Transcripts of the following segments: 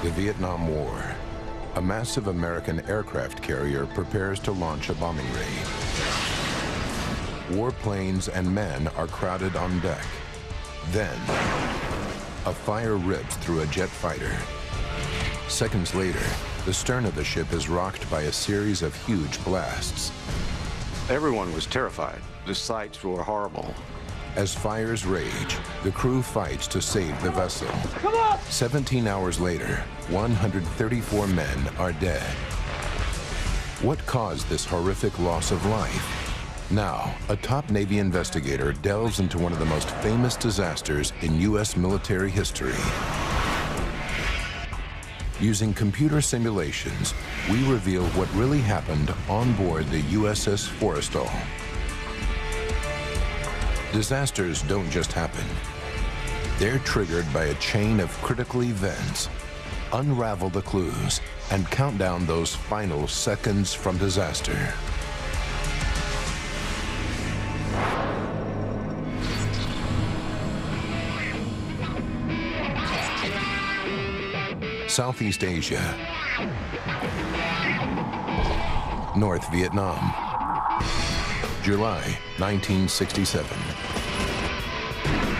The Vietnam War. A massive American aircraft carrier prepares to launch a bombing raid. Warplanes and men are crowded on deck. Then, a fire rips through a jet fighter. Seconds later, the stern of the ship is rocked by a series of huge blasts. Everyone was terrified. The sights were horrible. As fires rage, the crew fights to save the vessel. 17 hours later, 134 men are dead. What caused this horrific loss of life? Now, a top Navy investigator delves into one of the most famous disasters in U.S. military history. Using computer simulations, we reveal what really happened on board the USS Forrestal. Disasters don't just happen. They're triggered by a chain of critical events. Unravel the clues and count down those final seconds from disaster. Southeast Asia, North Vietnam, July 1967.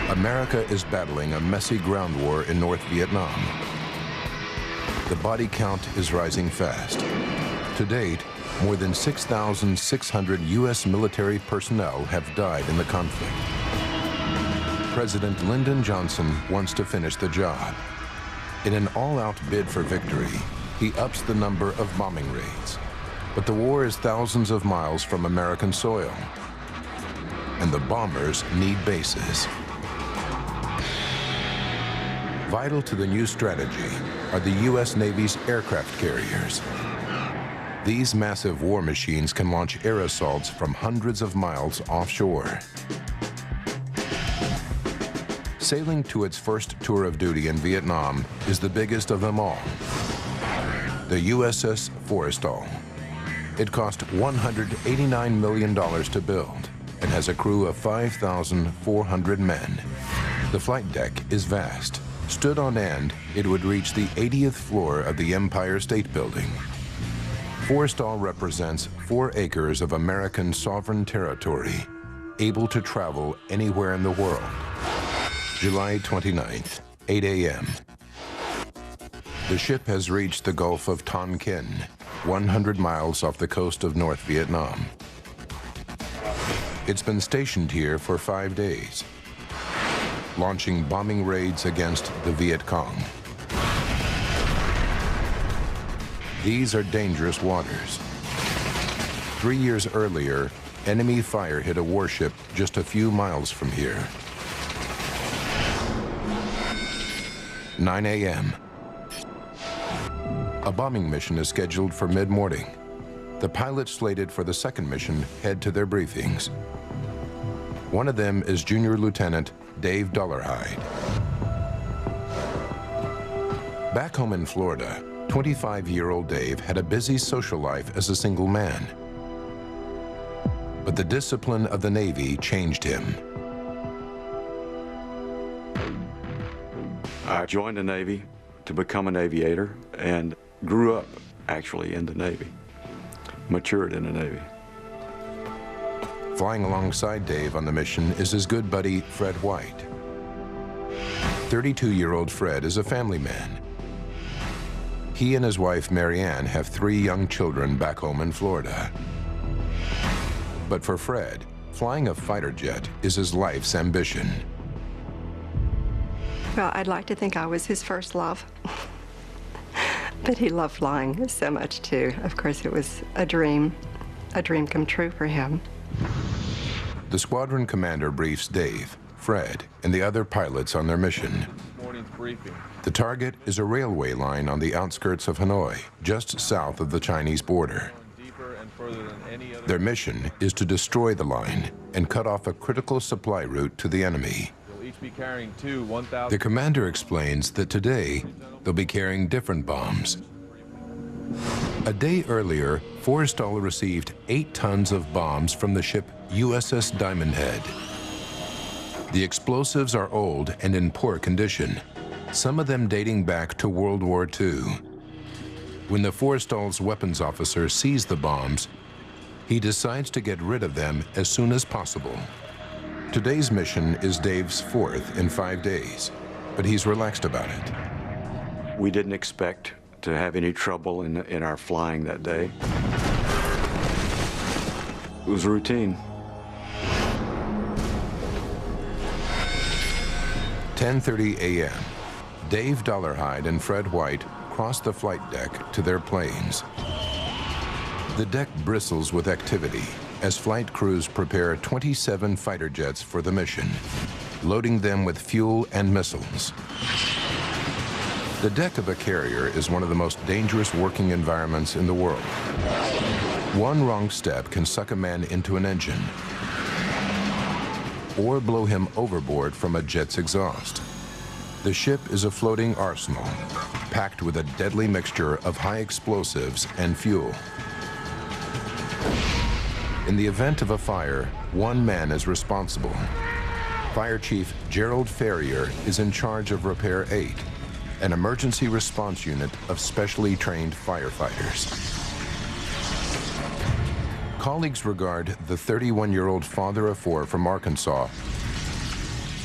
America is battling a messy ground war in North Vietnam. The body count is rising fast. To date, more than 6,600 U.S. military personnel have died in the conflict. President Lyndon Johnson wants to finish the job. In an all-out bid for victory, he ups the number of bombing raids. But the war is thousands of miles from American soil, and the bombers need bases. Vital to the new strategy are the U.S. Navy's aircraft carriers. These massive war machines can launch air assaults from hundreds of miles offshore. Sailing to its first tour of duty in Vietnam is the biggest of them all, the USS Forrestal. It cost $189 million to build and has a crew of 5,400 men. The flight deck is vast. Stood on end, it would reach the 80th floor of the Empire State Building. Forrestal represents 4 acres of American sovereign territory, able to travel anywhere in the world. July 29th, 8 a.m. The ship has reached the Gulf of Tonkin, 100 miles off the coast of North Vietnam. It's been stationed here for 5 days, launching bombing raids against the Viet Cong. These are dangerous waters. 3 years earlier, enemy fire hit a warship just a few miles from here. 9 a.m. A bombing mission is scheduled for mid-morning. The pilots slated for the second mission head to their briefings. One of them is Junior Lieutenant Dave Dollarhide. Back home in Florida, 25-year-old Dave had a busy social life as a single man. But the discipline of the Navy changed him. I joined the Navy to become an aviator and grew up actually in the Navy, matured in the Navy. Flying alongside Dave on the mission is his good buddy, Fred White. 32-year-old Fred is a family man. He and his wife, Marianne, have 3 young children back home in Florida. But for Fred, flying a fighter jet is his life's ambition. Well, I'd like to think I was his first love. But he loved flying so much, too. Of course, it was a dream come true for him. The squadron commander briefs Dave, Fred, and the other pilots on their mission. Morning's briefing. The target is a railway line on the outskirts of Hanoi, just south of the Chinese border. Their mission is to destroy the line and cut off a critical supply route to the enemy. Each be carrying 2 1,000. The commander explains that today they'll be carrying different bombs. A day earlier, Forrestal received 8 tons of bombs from the ship USS Diamond Head. The explosives are old and in poor condition, some of them dating back to World War II. When the Forrestal's weapons officer sees the bombs, he decides to get rid of them as soon as possible. Today's mission is Dave's 4th in 5 days, but he's relaxed about it. We didn't expect to have any trouble in our flying that day. It was routine. 10:30 a.m. Dave Dollarhide and Fred White cross the flight deck to their planes. The deck bristles with activity as flight crews prepare 27 fighter jets for the mission, loading them with fuel and missiles. The deck of a carrier is one of the most dangerous working environments in the world. One wrong step can suck a man into an engine or blow him overboard from a jet's exhaust. The ship is a floating arsenal, packed with a deadly mixture of high explosives and fuel. In the event of a fire, one man is responsible. Fire Chief Gerald Ferrier is in charge of Repair 8, an emergency response unit of specially trained firefighters. Colleagues regard the 31-year-old father of 4 from Arkansas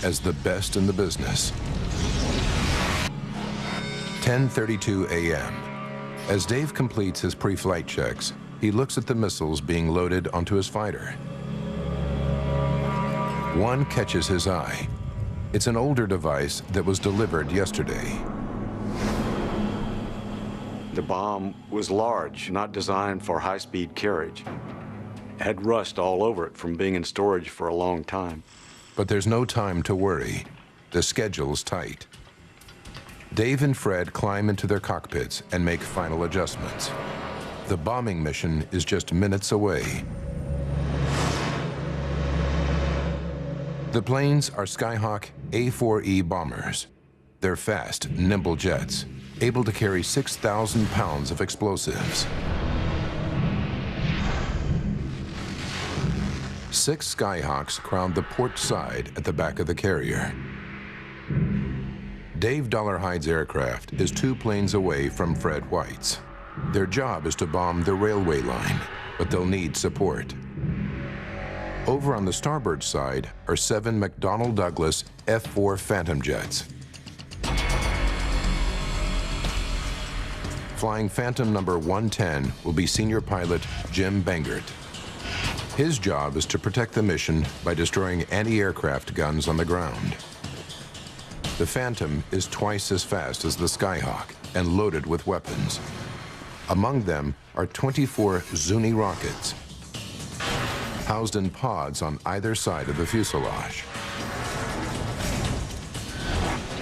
as the best in the business. 10:32 a.m. As Dave completes his pre-flight checks, he looks at the missiles being loaded onto his fighter. One catches his eye. It's an older device that was delivered yesterday. The bomb was large, not designed for high-speed carriage. It had rust all over it from being in storage for a long time. But there's no time to worry. The schedule's tight. Dave and Fred climb into their cockpits and make final adjustments. The bombing mission is just minutes away. The planes are Skyhawk A3-E bombers. They're fast, nimble jets, able to carry 6,000 pounds of explosives. 6 Skyhawks crowd the port side at the back of the carrier. Dave Dollarhide's aircraft is 2 planes away from Fred White's. Their job is to bomb the railway line, but they'll need support. Over on the starboard side are 7 McDonnell Douglas F-4 Phantom jets. Flying Phantom number 110 will be senior pilot Jim Bengert. His job is to protect the mission by destroying anti-aircraft guns on the ground. The Phantom is twice as fast as the Skyhawk and loaded with weapons. Among them are 24 Zuni rockets, housed in pods on either side of the fuselage.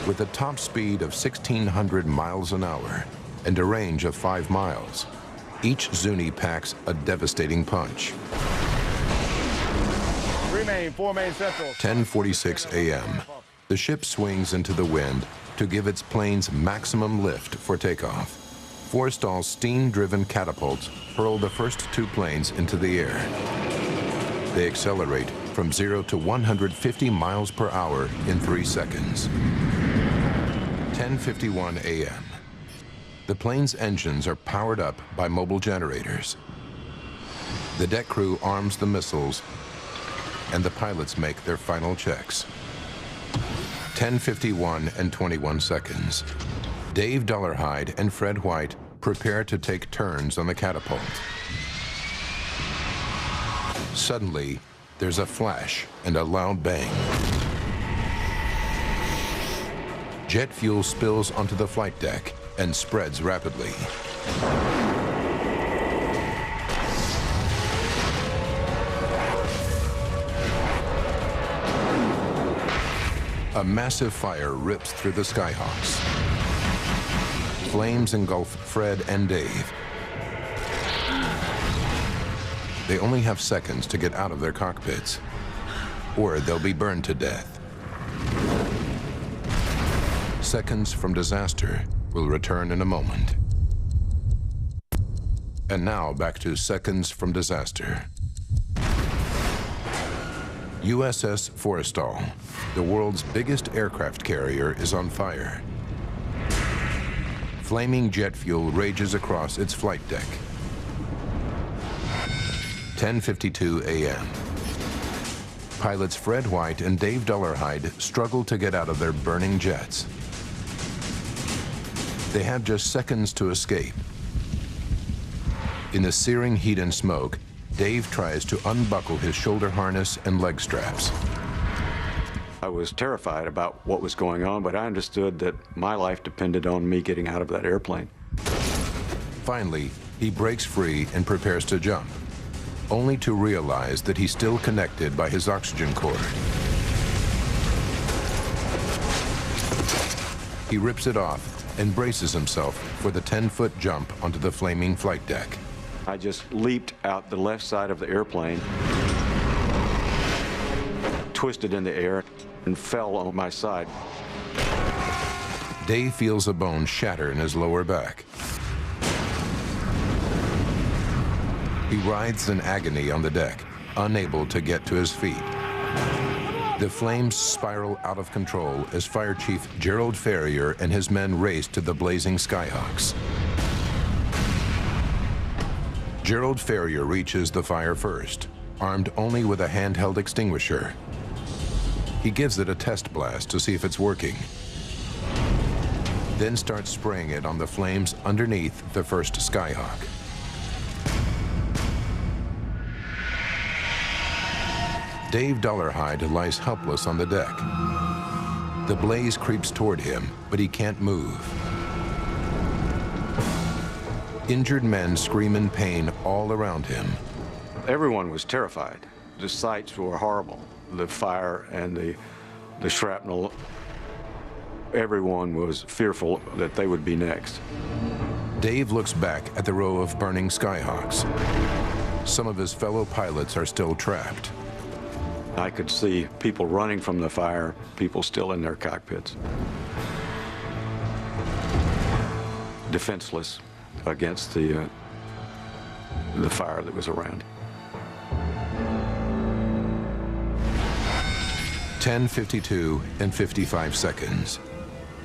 With a top speed of 1,600 miles an hour and a range of 5 miles, each Zuni packs a devastating punch. 10:46 a.m. The ship swings into the wind to give its planes maximum lift for takeoff. Forrestal's steam-driven catapults hurl the first 2 planes into the air. They accelerate from 0 to 150 miles per hour in 3 seconds. 10:51 a.m. The plane's engines are powered up by mobile generators. The deck crew arms the missiles, and the pilots make their final checks. 10:51 and 21 seconds. Dave Dollarhide and Fred White prepare to take turns on the catapult. Suddenly, there's a flash and a loud bang. Jet fuel spills onto the flight deck and spreads rapidly. A massive fire rips through the Skyhawks. Flames engulf Fred and Dave. They only have seconds to get out of their cockpits, or they'll be burned to death. Seconds from disaster will return in a moment. And now back to Seconds from Disaster. USS Forrestal, the world's biggest aircraft carrier, is on fire. Flaming jet fuel rages across its flight deck. 10:52 a.m. Pilots Fred White and Dave Dollarhide struggle to get out of their burning jets. They have just seconds to escape. In the searing heat and smoke, Dave tries to unbuckle his shoulder harness and leg straps. I was terrified about what was going on, but I understood that my life depended on me getting out of that airplane. Finally, he breaks free and prepares to jump, only to realize that he's still connected by his oxygen cord. He rips it off and braces himself for the 10-foot jump onto the flaming flight deck. I just leaped out the left side of the airplane, twisted in the air, and fell on my side. Dave feels a bone shatter in his lower back. He writhes in agony on the deck, unable to get to his feet. The flames spiral out of control as Fire Chief Gerald Ferrier and his men race to the blazing Skyhawks. Gerald Ferrier reaches the fire first, armed only with a handheld extinguisher. He gives it a test blast to see if it's working, then starts spraying it on the flames underneath the first Skyhawk. Dave Dollarhide lies helpless on the deck. The blaze creeps toward him, but he can't move. Injured men scream in pain all around him. Everyone was terrified. The sights were horrible. The fire and the shrapnel, everyone was fearful that they would be next. Dave looks back at the row of burning Skyhawks. Some of his fellow pilots are still trapped. I could see people running from the fire, people still in their cockpits, defenseless against the fire that was around. 10:52 and 55 seconds.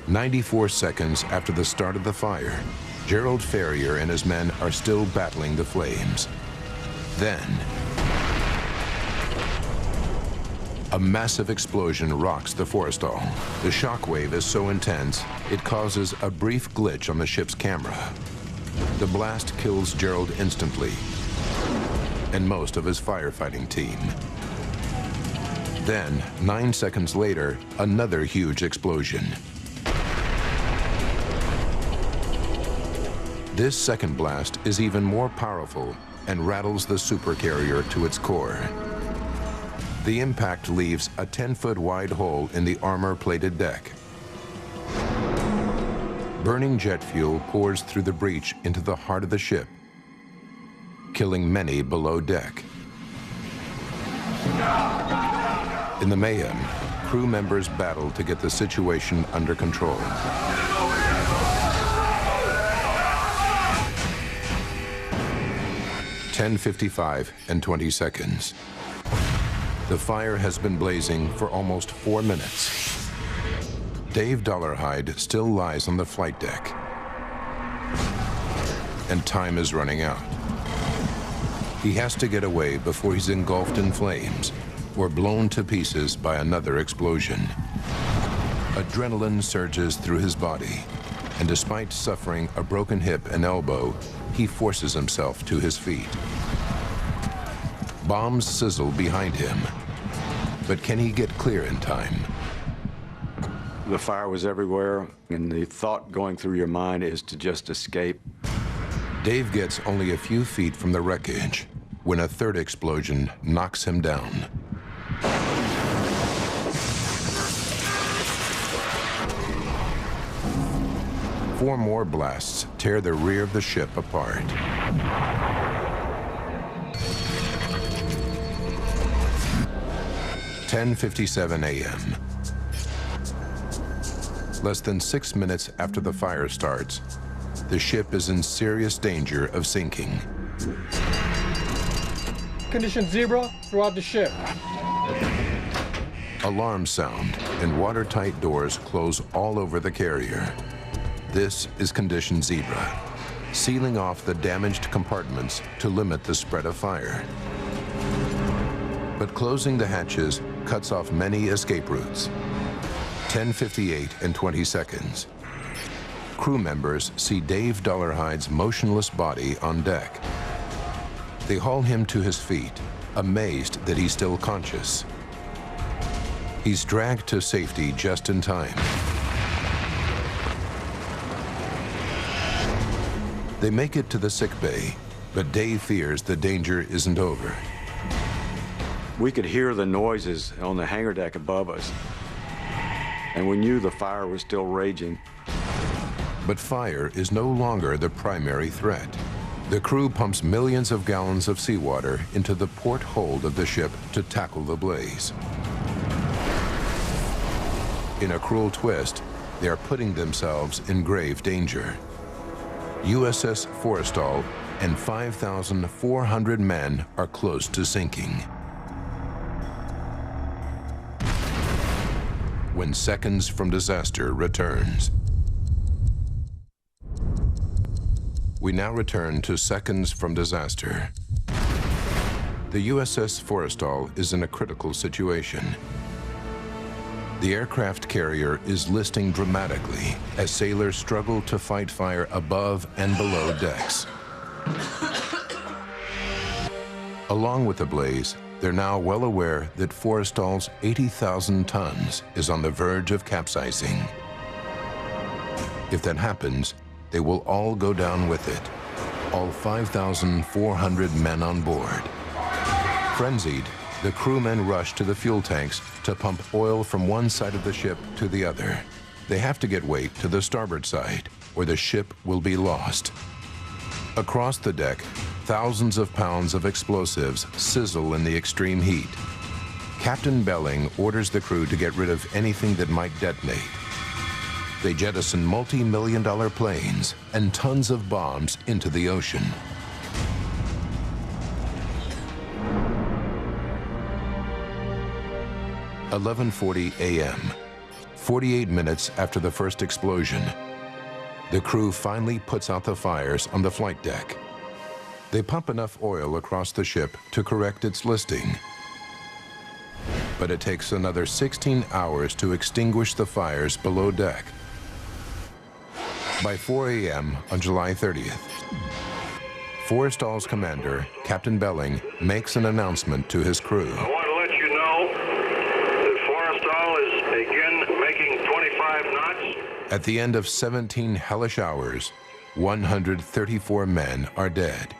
94 seconds after the start of the fire, Gerald Ferrier and his men are still battling the flames. Then, a massive explosion rocks the Forrestal. The shockwave is so intense, it causes a brief glitch on the ship's camera. The blast kills Gerald instantly, and most of his firefighting team. Then, 9 seconds later, another huge explosion. This second blast is even more powerful and rattles the supercarrier to its core. The impact leaves a 10-foot wide hole in the armor-plated deck. Burning jet fuel pours through the breach into the heart of the ship, killing many below deck. In the mayhem, crew members battle to get the situation under control. (10:55 and 20 seconds). The fire has been blazing for almost 4 minutes. Dave Dollarhide still lies on the flight deck, and time is running out. He has to get away before he's engulfed in flames or blown to pieces by another explosion. Adrenaline surges through his body, and despite suffering a broken hip and elbow, he forces himself to his feet. Bombs sizzle behind him, but can he get clear in time? The fire was everywhere, and the thought going through your mind is to just escape. Dave gets only a few feet from the wreckage when a third explosion knocks him down. Four more blasts tear the rear of the ship apart. (10:57 a.m.) Less than 6 minutes after the fire starts, the ship is in serious danger of sinking. Condition zebra throughout the ship. Alarms sound and watertight doors close all over the carrier. This is Condition Zebra, sealing off the damaged compartments to limit the spread of fire. But closing the hatches cuts off many escape routes. 10:58 and 20 seconds. Crew members see Dave Dollarhide's motionless body on deck. They haul him to his feet, amazed that he's still conscious. He's dragged to safety just in time. They make it to the sick bay, but Dave fears the danger isn't over. We could hear the noises on the hangar deck above us, and we knew the fire was still raging. But fire is no longer the primary threat. The crew pumps millions of gallons of seawater into the port hold of the ship to tackle the blaze. In a cruel twist, they are putting themselves in grave danger. USS Forrestal and 5,400 men are close to sinking. When Seconds from Disaster returns. We now return to Seconds from Disaster. The USS Forrestal is in a critical situation. The aircraft carrier is listing dramatically as sailors struggle to fight fire above and below decks. Along with the blaze, they're now well aware that Forrestal's 80,000 tons is on the verge of capsizing. If that happens, they will all go down with it, all 5,400 men on board. Frenzied, the crewmen rush to the fuel tanks to pump oil from one side of the ship to the other. They have to get weight to the starboard side, or the ship will be lost. Across the deck, thousands of pounds of explosives sizzle in the extreme heat. Captain Belling orders the crew to get rid of anything that might detonate. They jettison multi-million-dollar planes and tons of bombs into the ocean. "11:40 a.m., 48 minutes after the first explosion. The crew finally puts out the fires on the flight deck. They pump enough oil across the ship to correct its listing. But it takes another 16 hours to extinguish the fires below deck. By 4 a.m. on July 30th, Forrestal's commander, Captain Belling, makes an announcement to his crew. I want to let you know that Forrestal is again making 25 knots. At the end of 17 hellish hours, 134 men are dead.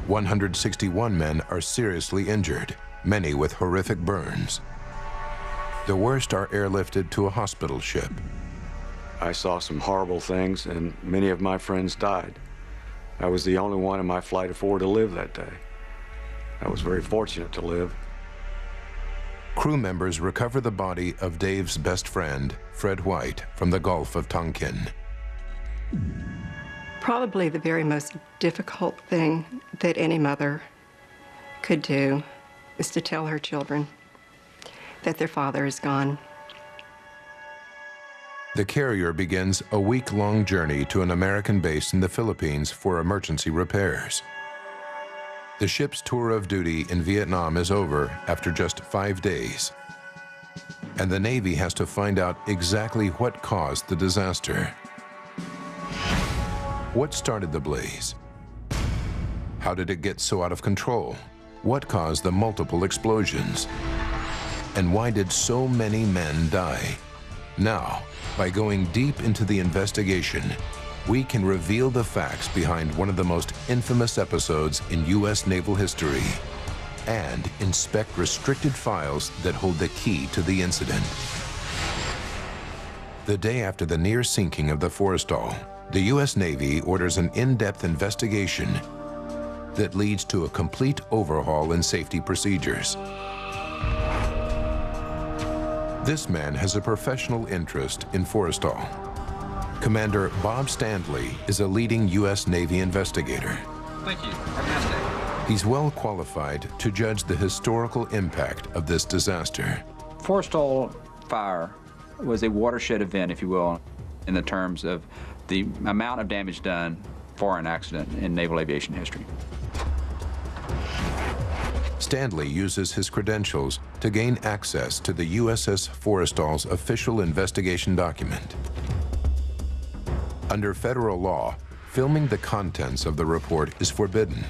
161 men are seriously injured, many with horrific burns. The worst are airlifted to a hospital ship. I saw some horrible things, and many of my friends died. I was the only one in my flight of 4 to live that day. I was very fortunate to live. Crew members recover the body of Dave's best friend, Fred White, from the Gulf of Tonkin. Probably the very most difficult thing that any mother could do is to tell her children that their father is gone. The carrier begins a week-long journey to an American base in the Philippines for emergency repairs. The ship's tour of duty in Vietnam is over after just 5 days, and the Navy has to find out exactly what caused the disaster. What started the blaze? How did it get so out of control? What caused the multiple explosions? And why did so many men die? Now, by going deep into the investigation, we can reveal the facts behind one of the most infamous episodes in U.S. naval history and inspect restricted files that hold the key to the incident. The day after the near sinking of the Forrestal, the U.S. Navy orders an in-depth investigation that leads to a complete overhaul in safety procedures. This man has a professional interest in Forrestal. Commander Bob Standley is a leading U.S. Navy investigator. Thank you. Have a nice day. He's well qualified to judge the historical impact of this disaster. Forrestal fire was a watershed event, if you will, in the terms of the amount of damage done for an accident in naval aviation history. Stanley uses his credentials to gain access to the USS Forrestal's official investigation document. Under federal law, filming the contents of the report is forbidden.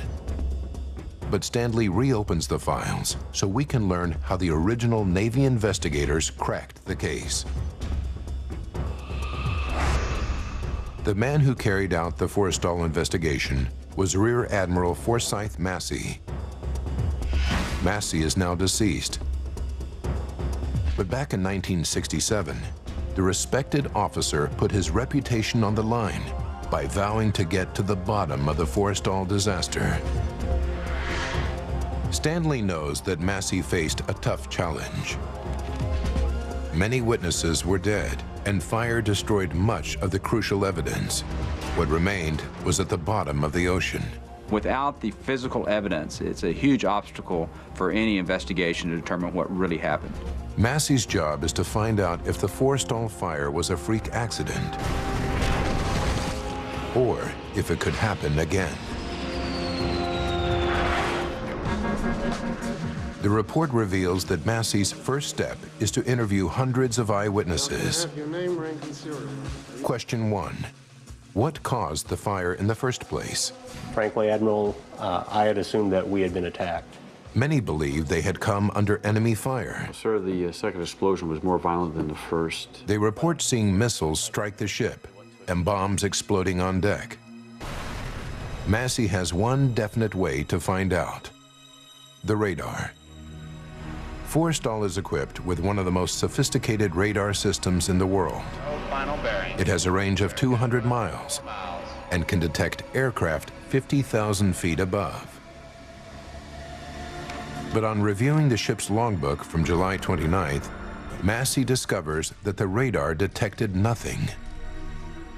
But Stanley reopens the files so we can learn how the original Navy investigators cracked the case. The man who carried out the Forrestal investigation was Rear Admiral Forsyth Massey. Massey is now deceased. But back in 1967, the respected officer put his reputation on the line by vowing to get to the bottom of the Forrestal disaster. Stanley knows that Massey faced a tough challenge. Many witnesses were dead, and fire destroyed much of the crucial evidence. What remained was at the bottom of the ocean. Without the physical evidence, it's a huge obstacle for any investigation to determine what really happened. Massey's job is to find out if the Forrestal fire was a freak accident or if it could happen again. The report reveals that Massey's first step is to interview hundreds of eyewitnesses. Have your name, rank, and serial. Question 1. What caused the fire in the first place? Frankly, Admiral, I had assumed that we had been attacked. Many believe they had come under enemy fire. Sir, the second explosion was more violent than the first. They report seeing missiles strike the ship and bombs exploding on deck. Massey has one definite way to find out: the radar. Forrestal is equipped with one of the most sophisticated radar systems in the world. It has a range of 200 miles and can detect aircraft 50,000 feet above. But on reviewing the ship's logbook from July 29th, Massey discovers that the radar detected nothing.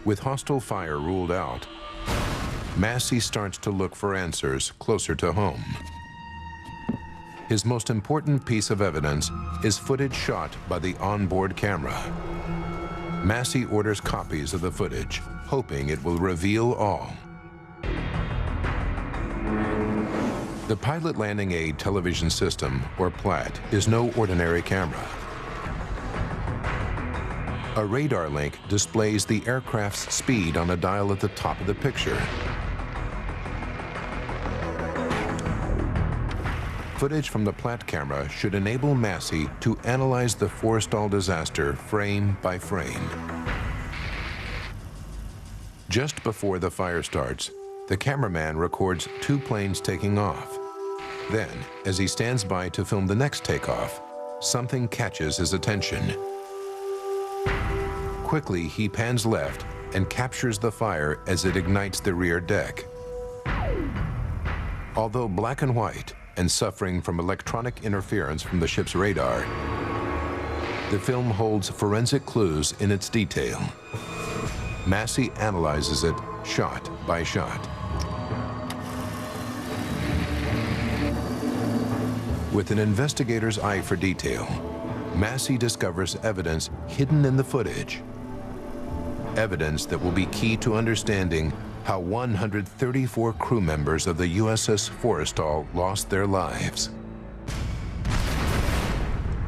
With hostile fire ruled out, Massey starts to look for answers closer to home. His most important piece of evidence is footage shot by the onboard camera. Massey orders copies of the footage, hoping it will reveal all. The Pilot Landing Aid Television System, or PLAT, is no ordinary camera. A radar link displays the aircraft's speed on a dial at the top of the picture. Footage from the PLAT camera should enable Massey to analyze the Forrestal disaster frame by frame. Just before the fire starts, the cameraman records 2 planes taking off. Then, as he stands by to film the next takeoff, something catches his attention. Quickly, he pans left and captures the fire as it ignites the rear deck. Although black and white, and suffering from electronic interference from the ship's radar, the film holds forensic clues in its detail. Massey analyzes it shot by shot. With an investigator's eye for detail, Massey discovers evidence hidden in the footage. Evidence that will be key to understanding how 134 crew members of the USS Forrestal lost their lives.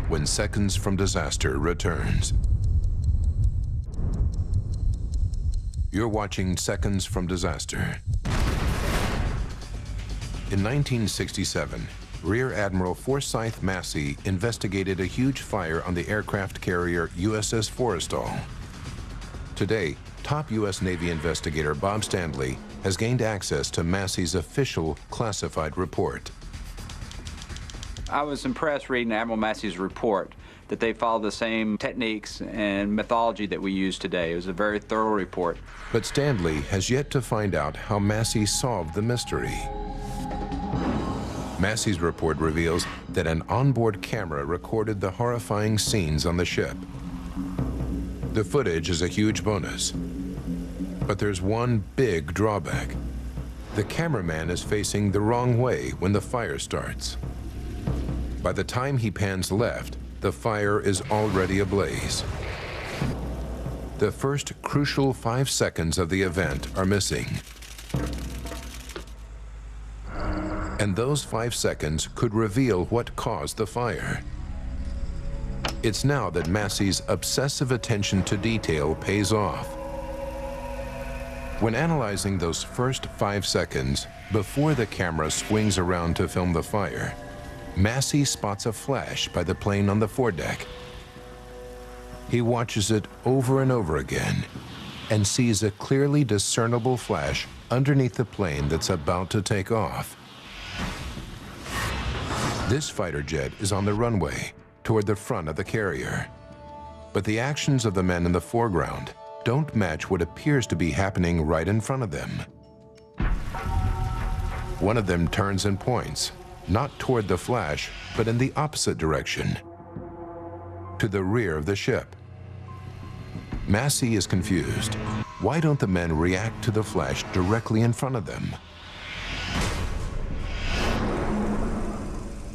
When Seconds from Disaster returns. You're watching Seconds from Disaster. In 1967, Rear Admiral Forsyth Massey investigated a huge fire on the aircraft carrier USS Forrestal. Today, top U.S. Navy investigator Bob Stanley has gained access to Massey's official classified report. I was impressed reading Admiral Massey's report that they followed the same techniques and methodology that we use today. It was a very thorough report. But Stanley has yet to find out how Massey solved the mystery. Massey's report reveals that an onboard camera recorded the horrifying scenes on the ship. The footage is a huge bonus, but there's one big drawback. The cameraman is facing the wrong way when the fire starts. By the time he pans left, the fire is already ablaze. The first crucial 5 seconds of the event are missing. And those 5 seconds could reveal what caused the fire. It's now that Massey's obsessive attention to detail pays off. When analyzing those first 5 seconds, before the camera swings around to film the fire, Massey spots a flash by the plane on the foredeck. He watches it over and over again and sees a clearly discernible flash underneath the plane that's about to take off. This fighter jet is on the runway toward the front of the carrier. But the actions of the men in the foreground don't match what appears to be happening right in front of them. One of them turns and points, not toward the flash, but in the opposite direction, to the rear of the ship. Massey is confused. Why don't the men react to the flash directly in front of them?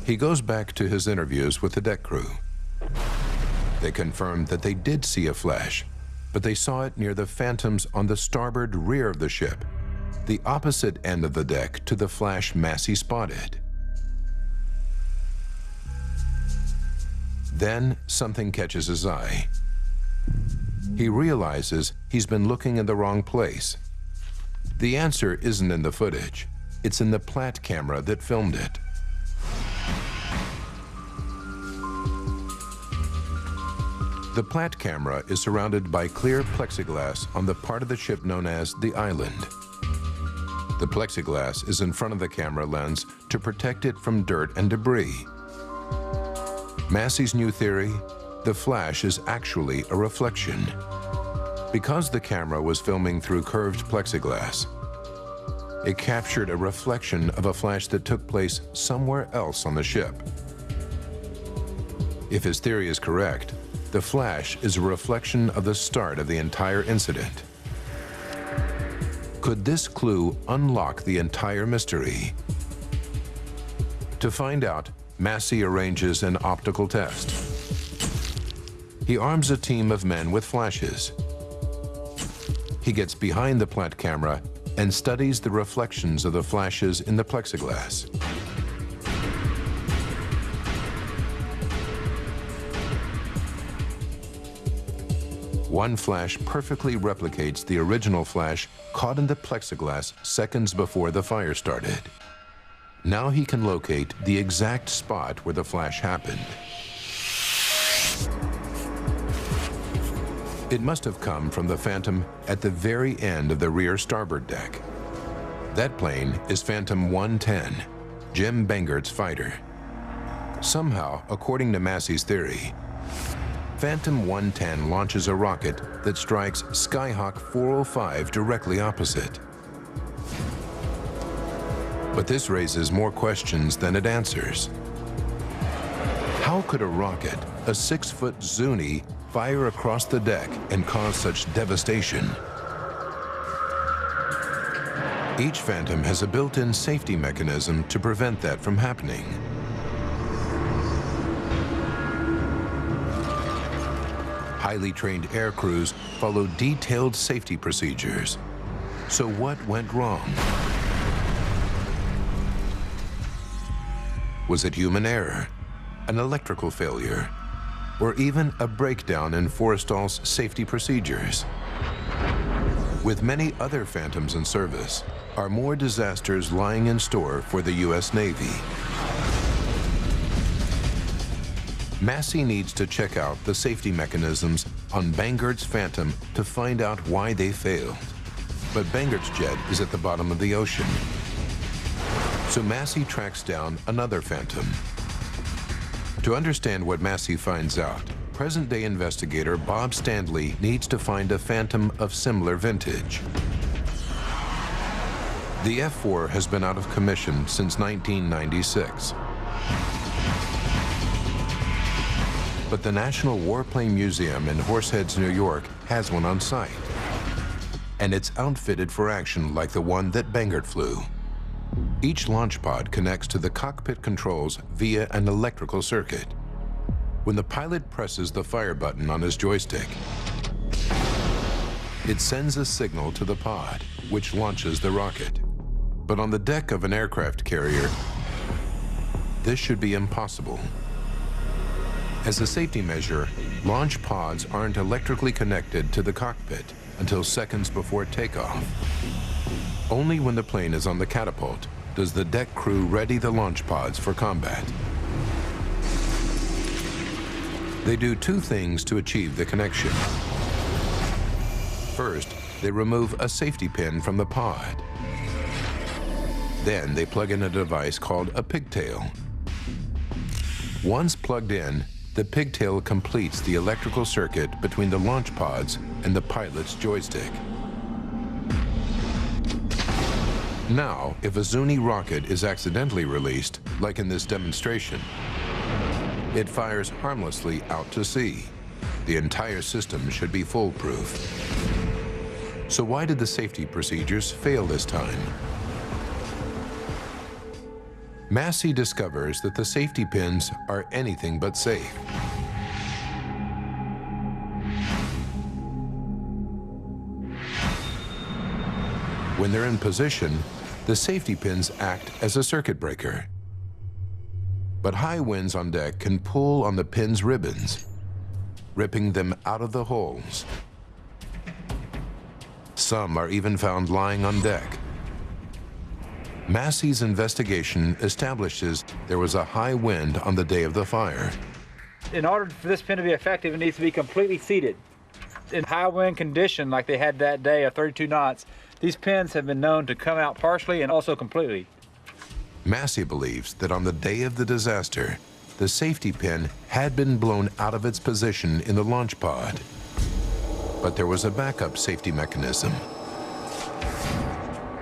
He goes back to his interviews with the deck crew. They confirmed that they did see a flash, but they saw it near the phantoms on the starboard rear of the ship, the opposite end of the deck to the flash Massey spotted. Then something catches his eye. He realizes he's been looking in the wrong place. The answer isn't in the footage. It's in the Platt camera that filmed it. The Platt camera is surrounded by clear plexiglass on the part of the ship known as the island. The plexiglass is in front of the camera lens to protect it from dirt and debris. Massey's new theory: the flash is actually a reflection. Because the camera was filming through curved plexiglass, it captured a reflection of a flash that took place somewhere else on the ship. If his theory is correct, the flash is a reflection of the start of the entire incident. Could this clue unlock the entire mystery? To find out, Massey arranges an optical test. He arms a team of men with flashes. He gets behind the Platt camera and studies the reflections of the flashes in the plexiglass. One flash perfectly replicates the original flash caught in the plexiglass seconds before the fire started. Now he can locate the exact spot where the flash happened. It must have come from the Phantom at the very end of the rear starboard deck. That plane is Phantom 110, Jim Bengert's fighter. Somehow, according to Massey's theory, Phantom 110 launches a rocket that strikes Skyhawk 405 directly opposite. But this raises more questions than it answers. How could a rocket, a 6-foot Zuni, fire across the deck and cause such devastation? Each Phantom has a built-in safety mechanism to prevent that from happening. Highly trained air crews follow detailed safety procedures. So what went wrong? Was it human error, an electrical failure, or even a breakdown in Forrestal's safety procedures? With many other Phantoms in service, are more disasters lying in store for the U.S. Navy? Massey needs to check out the safety mechanisms on Bengert's Phantom to find out why they failed. But Bengert's jet is at the bottom of the ocean. So Massey tracks down another Phantom. To understand what Massey finds out, present-day investigator Bob Standley needs to find a Phantom of similar vintage. The F-4 has been out of commission since 1996. But the National Warplane Museum in Horseheads, New York has one on site. And it's outfitted for action like the one that Bengert flew. Each launch pod connects to the cockpit controls via an electrical circuit. When the pilot presses the fire button on his joystick, it sends a signal to the pod, which launches the rocket. But on the deck of an aircraft carrier, this should be impossible. As a safety measure, launch pods aren't electrically connected to the cockpit until seconds before takeoff. Only when the plane is on the catapult does the deck crew ready the launch pods for combat. They do two things to achieve the connection. First, they remove a safety pin from the pod. Then they plug in a device called a pigtail. Once plugged in, the pigtail completes the electrical circuit between the launch pods and the pilot's joystick. Now, if a Zuni rocket is accidentally released, like in this demonstration, it fires harmlessly out to sea. The entire system should be foolproof. So why did the safety procedures fail this time? Massey discovers that the safety pins are anything but safe. When they're in position, the safety pins act as a circuit breaker. But high winds on deck can pull on the pin's ribbons, ripping them out of the holes. Some are even found lying on deck. Massey's investigation establishes there was a high wind on the day of the fire. In order for this pin to be effective, it needs to be completely seated. In high wind condition, like they had that day of 32 knots, these pins have been known to come out partially and also completely. Massey believes that on the day of the disaster, the safety pin had been blown out of its position in the launch pod. But there was a backup safety mechanism: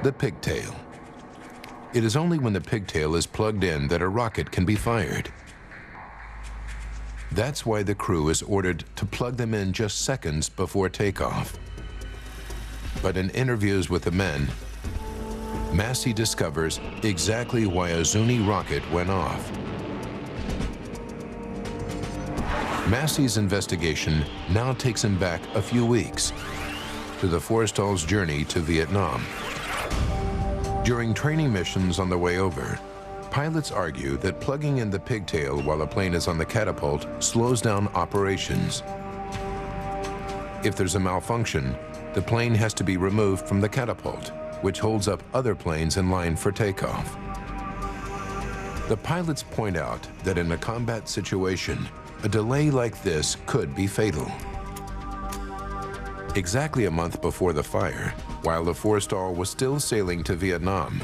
the pigtail. It is only when the pigtail is plugged in that a rocket can be fired. That's why the crew is ordered to plug them in just seconds before takeoff. But in interviews with the men, Massey discovers exactly why a Zuni rocket went off. Massey's investigation now takes him back a few weeks to the Forrestal's journey to Vietnam. During training missions on the way over, pilots argue that plugging in the pigtail while a plane is on the catapult slows down operations. If there's a malfunction, the plane has to be removed from the catapult, which holds up other planes in line for takeoff. The pilots point out that in a combat situation, a delay like this could be fatal. Exactly a month before the fire, while the Forrestal was still sailing to Vietnam,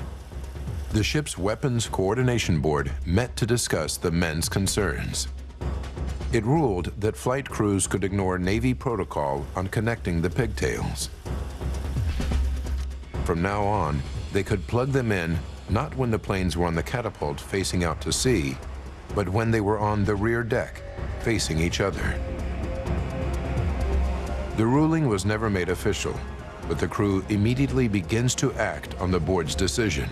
the ship's Weapons Coordination Board met to discuss the men's concerns. It ruled that flight crews could ignore Navy protocol on connecting the pigtails. From now on, they could plug them in not when the planes were on the catapult facing out to sea, but when they were on the rear deck, facing each other. The ruling was never made official, but the crew immediately begins to act on the board's decision.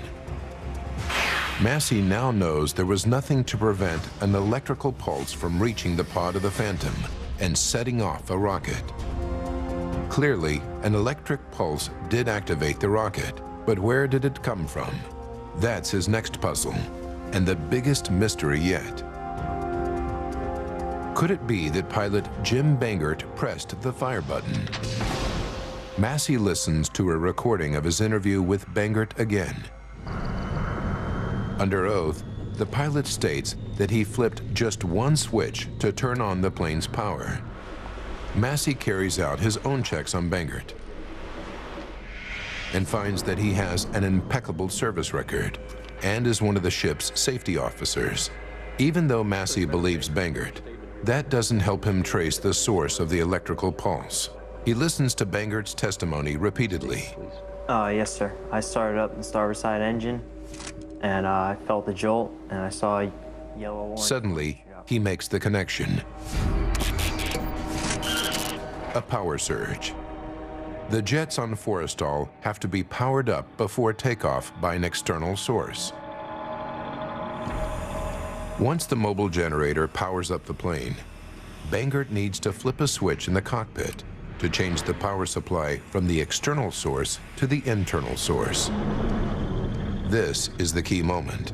Massey now knows there was nothing to prevent an electrical pulse from reaching the pod of the Phantom and setting off a rocket. Clearly, an electric pulse did activate the rocket, but where did it come from? That's his next puzzle, and the biggest mystery yet. Could it be that pilot Jim Bangert pressed the fire button? Massey listens to a recording of his interview with Bangert again. Under oath, the pilot states that he flipped just one switch to turn on the plane's power. Massey carries out his own checks on Bangert and finds that he has an impeccable service record and is one of the ship's safety officers. Even though Massey believes Bangert, that doesn't help him trace the source of the electrical pulse. He listens to Bangert's testimony repeatedly. Yes, sir. I started up the starboard side engine, and I felt the jolt, and I saw a yellow orange. Suddenly, he makes the connection. A power surge. The jets on Forrestal have to be powered up before takeoff by an external source. Once the mobile generator powers up the plane, Bangert needs to flip a switch in the cockpit to change the power supply from the external source to the internal source. This is the key moment.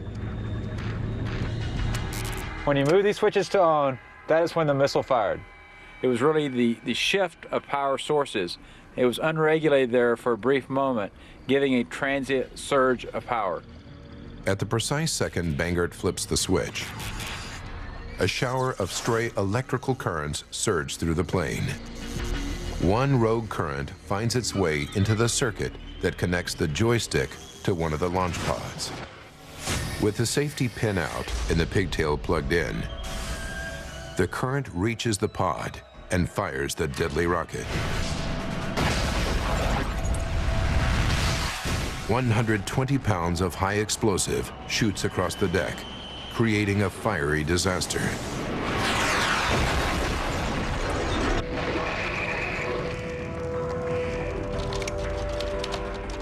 When you move these switches to on, that is when the missile fired. It was really the shift of power sources. It was unregulated there for a brief moment, giving a transient surge of power. At the precise second Bangert flips the switch, a shower of stray electrical currents surge through the plane. One rogue current finds its way into the circuit that connects the joystick to one of the launch pods. With the safety pin out and the pigtail plugged in, the current reaches the pod and fires the deadly rocket. 120 pounds of high explosive shoots across the deck, creating a fiery disaster.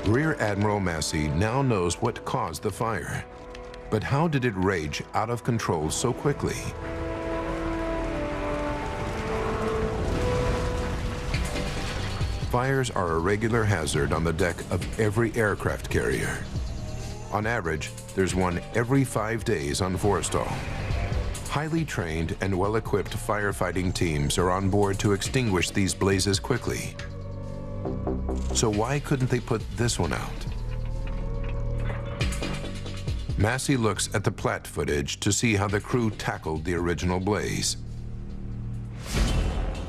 Rear Admiral Massey now knows what caused the fire. But how did it rage out of control so quickly? Fires are a regular hazard on the deck of every aircraft carrier. On average, there's one every 5 days on Forrestal. Highly trained and well-equipped firefighting teams are on board to extinguish these blazes quickly. So why couldn't they put this one out? Massey looks at the Platt footage to see how the crew tackled the original blaze.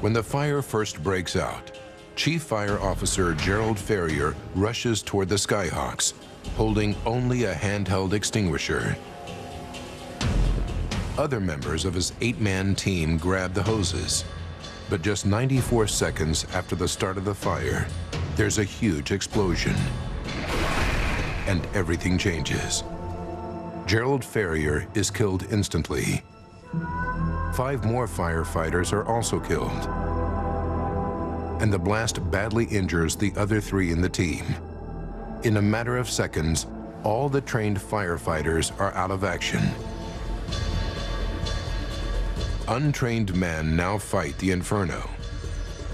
When the fire first breaks out, Chief Fire Officer Gerald Ferrier rushes toward the Skyhawks, holding only a handheld extinguisher. Other members of his 8-man team grab the hoses, but just 94 seconds after the start of the fire, there's a huge explosion, and everything changes. Gerald Ferrier is killed instantly. 5 more firefighters are also killed, and the blast badly injures the other 3 in the team. In a matter of seconds, all the trained firefighters are out of action. Untrained men now fight the inferno.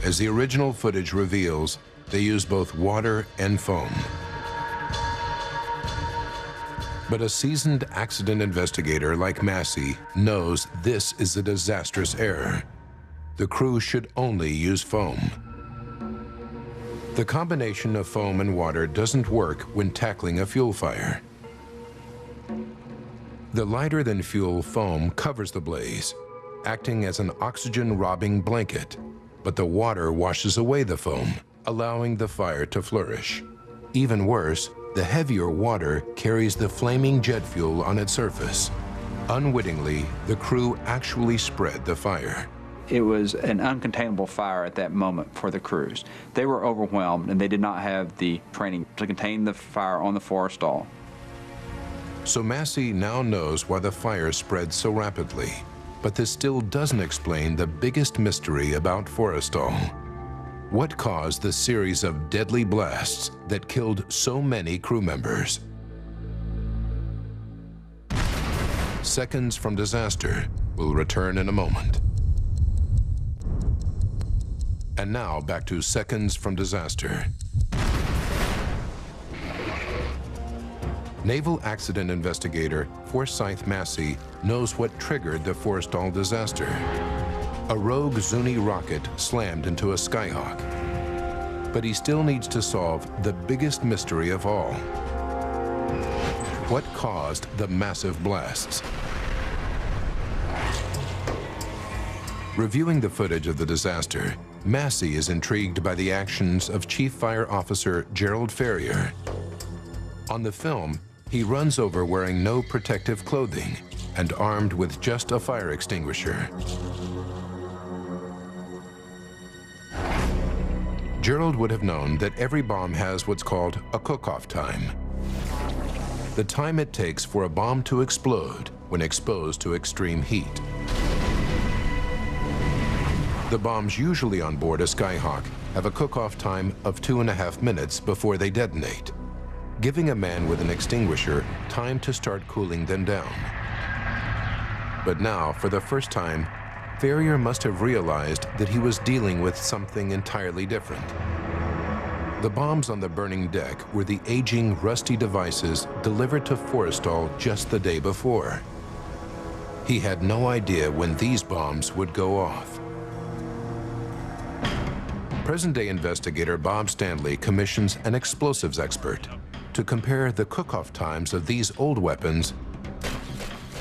As the original footage reveals, they use both water and foam. But a seasoned accident investigator like Massey knows this is a disastrous error. The crew should only use foam. The combination of foam and water doesn't work when tackling a fuel fire. The lighter-than-fuel foam covers the blaze, acting as an oxygen-robbing blanket, but the water washes away the foam, allowing the fire to flourish. Even worse, the heavier water carries the flaming jet fuel on its surface. Unwittingly, the crew actually spread the fire. It was an uncontainable fire at that moment for the crews. They were overwhelmed and they did not have the training to contain the fire on the Forrestal. So Massey now knows why the fire spread so rapidly. But this still doesn't explain the biggest mystery about Forrestal. What caused the series of deadly blasts that killed so many crew members? Seconds from Disaster will return in a moment. And now back to Seconds from Disaster. Naval accident investigator Forsyth Massey knows what triggered the Forrestal disaster. A rogue Zuni rocket slammed into a Skyhawk. But he still needs to solve the biggest mystery of all. What caused the massive blasts? Reviewing the footage of the disaster, Massey is intrigued by the actions of Chief Fire Officer Gerald Ferrier. On the film, he runs over wearing no protective clothing and armed with just a fire extinguisher. Gerald would have known that every bomb has what's called a cook-off time. The time it takes for a bomb to explode when exposed to extreme heat. The bombs usually on board a Skyhawk have a cook-off time of 2.5 minutes before they detonate, giving a man with an extinguisher time to start cooling them down. But now, for the first time, Ferrier must have realized that he was dealing with something entirely different. The bombs on the burning deck were the aging, rusty devices delivered to Forrestal just the day before. He had no idea when these bombs would go off. Present-day investigator Bob Stanley commissions an explosives expert to compare the cook-off times of these old weapons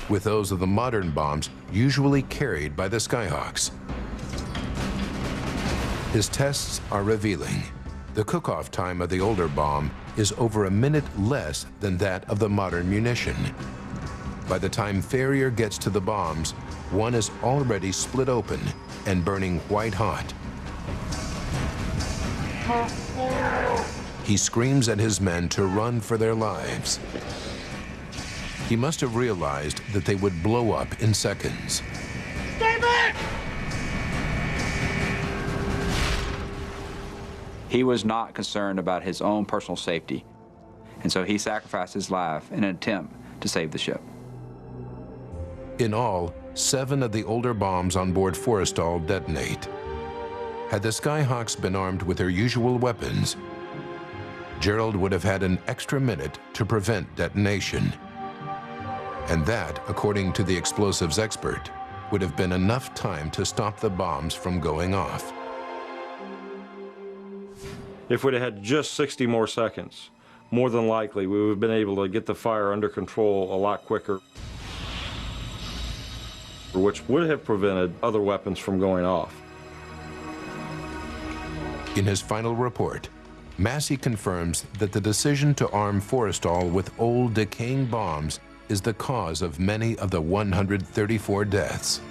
with those of the modern bombs usually carried by the Skyhawks. His tests are revealing. The cook-off time of the older bomb is over a minute less than that of the modern munition. By the time Ferrier gets to the bombs, one is already split open and burning white hot. He screams at his men to run for their lives. He must have realized that they would blow up in seconds. Stay back! He was not concerned about his own personal safety, and so he sacrificed his life in an attempt to save the ship. In all, 7 of the older bombs on board Forrestal detonate. Had the Skyhawks been armed with their usual weapons, Gerald would have had an extra minute to prevent detonation. And that, according to the explosives expert, would have been enough time to stop the bombs from going off. If we'd have had just 60 more seconds, more than likely we would have been able to get the fire under control a lot quicker, which would have prevented other weapons from going off. In his final report, Massey confirms that the decision to arm Forrestal with old, decaying bombs is the cause of many of the 134 deaths.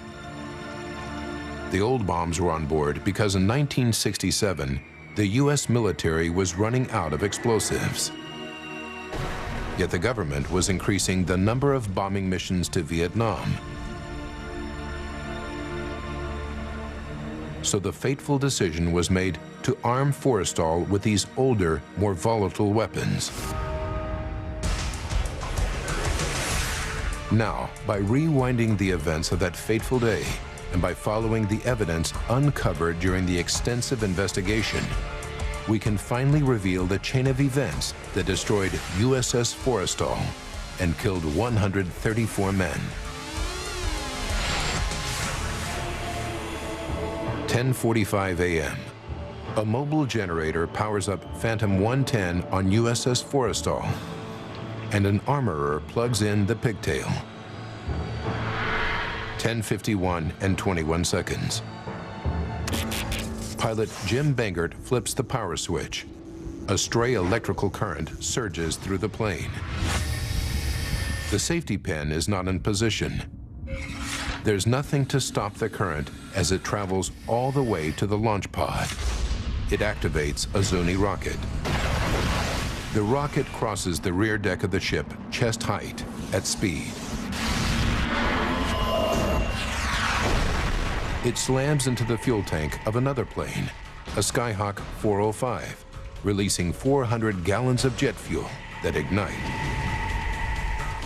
The old bombs were on board because in 1967, the U.S. military was running out of explosives. Yet the government was increasing the number of bombing missions to Vietnam. So the fateful decision was made to arm Forrestal with these older, more volatile weapons. Now, by rewinding the events of that fateful day, and by following the evidence uncovered during the extensive investigation, we can finally reveal the chain of events that destroyed USS Forrestal and killed 134 men. 10:45 a.m. A mobile generator powers up Phantom 110 on USS Forrestal, and an armorer plugs in the pigtail. 10:51 and 21 seconds. Pilot Jim Bangert flips the power switch. A stray electrical current surges through the plane. The safety pin is not in position. There's nothing to stop the current as it travels all the way to the launch pod. It activates a Zuni rocket. The rocket crosses the rear deck of the ship, chest height, at speed. It slams into the fuel tank of another plane, a Skyhawk 405, releasing 400 gallons of jet fuel that ignite.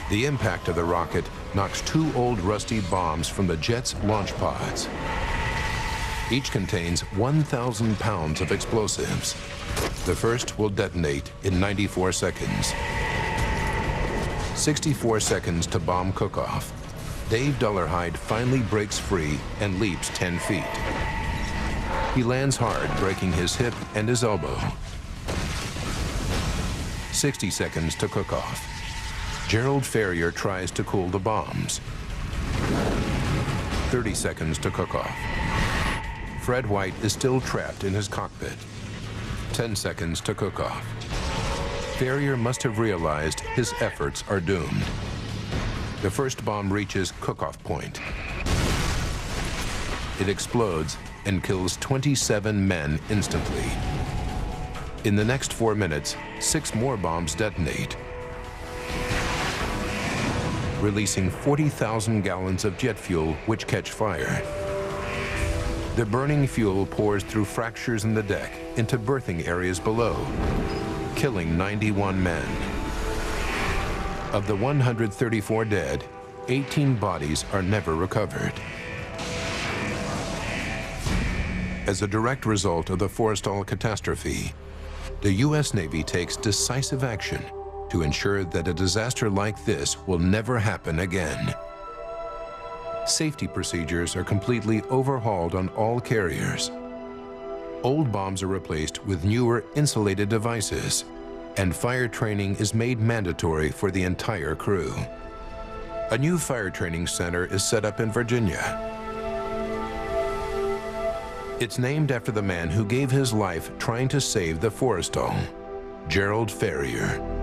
The impact of the rocket knocks 2 old rusty bombs from the jet's launch pods. Each contains 1,000 pounds of explosives. The first will detonate in 94 seconds. 64 seconds to bomb cook-off. Dave Dollarhide finally breaks free and leaps 10 feet. He lands hard, breaking his hip and his elbow. 60 seconds to cook off. Gerald Ferrier tries to cool the bombs. 30 seconds to cook off. Fred White is still trapped in his cockpit. 10 seconds to cook off. Ferrier must have realized his efforts are doomed. The first bomb reaches cook-off point. It explodes and kills 27 men instantly. In the next 4 minutes, 6 more bombs detonate, releasing 40,000 gallons of jet fuel which catch fire. The burning fuel pours through fractures in the deck into berthing areas below, killing 91 men. Of the 134 dead, 18 bodies are never recovered. As a direct result of the Forrestal catastrophe, the U.S. Navy takes decisive action to ensure that a disaster like this will never happen again. Safety procedures are completely overhauled on all carriers. Old bombs are replaced with newer insulated devices, and fire training is made mandatory for the entire crew. A new fire training center is set up in Virginia. It's named after the man who gave his life trying to save the Forrestal, Gerald Ferrier.